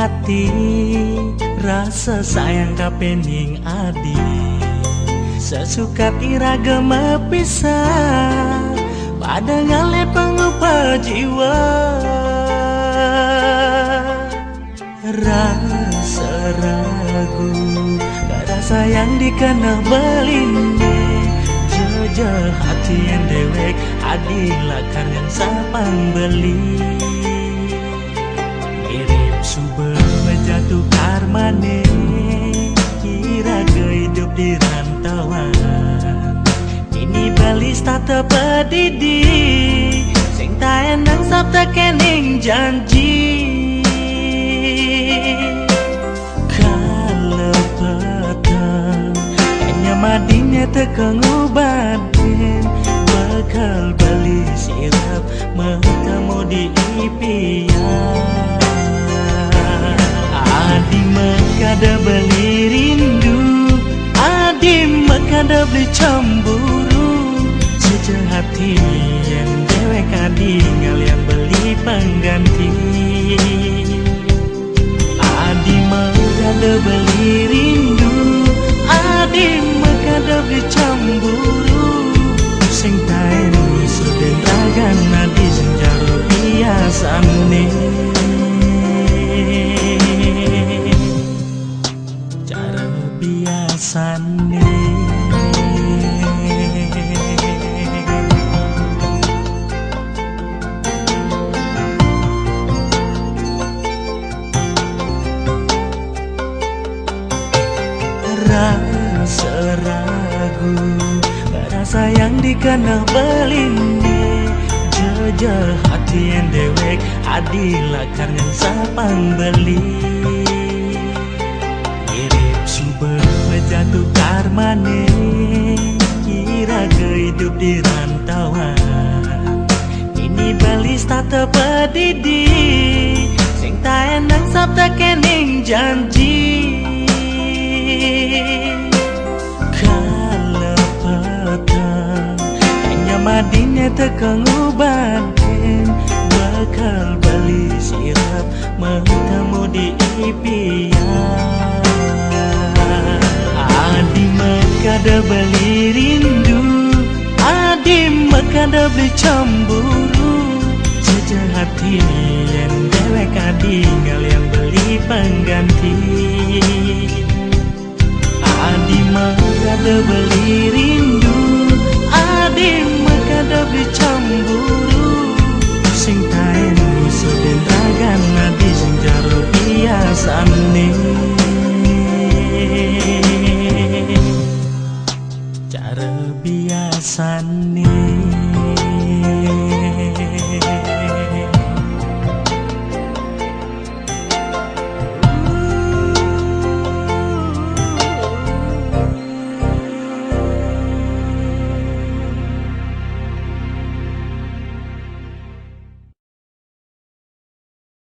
hati, rasa sayang kapening adi. Sesuka iragam pisah, pada ngale pengubah jiwa. Rasa ragu, kada sayang dikena belini. Jejak hati yang dewek, adilah karyan sapang beli. Mirip sumber jatuh karmane, kira ke hidup di rantauan. Ini balis tata pedidi, sing tak enang sabda kening janji. Kalau petang, hanya madinya tekengubadin, bakal bali sirap matamu di impian. Adi makada beli rindu, adi makada beli cemburu. Sejak hati yang dewek adi ngalian beli pengganti. Adi makada beli rindu, adi makada beli cemburu. Sing taen suden ragan adi sing jaro biasane. Cara biasane. Rasa ragu, rasa yang dikena belini. Jejak hati yang dewek, adilah karena sapang beli. Mirip sumber jatuh karmane, kira ke hidup di rantauan. Ini balis tata pedidi, sing tak enang sabda kening janji. Kalau petang, hanya madinya tekengubadin, bakal bali sirap matamu di impian. Adi makada beli rindu, adi makada beli cemburu. Sejak hati yang dewek adi ngalian beli pengganti. Adi makada beli rindu, adi makada beli cemburu. Sing taen suden ragan adi sing jaro biasane. Cara biasane.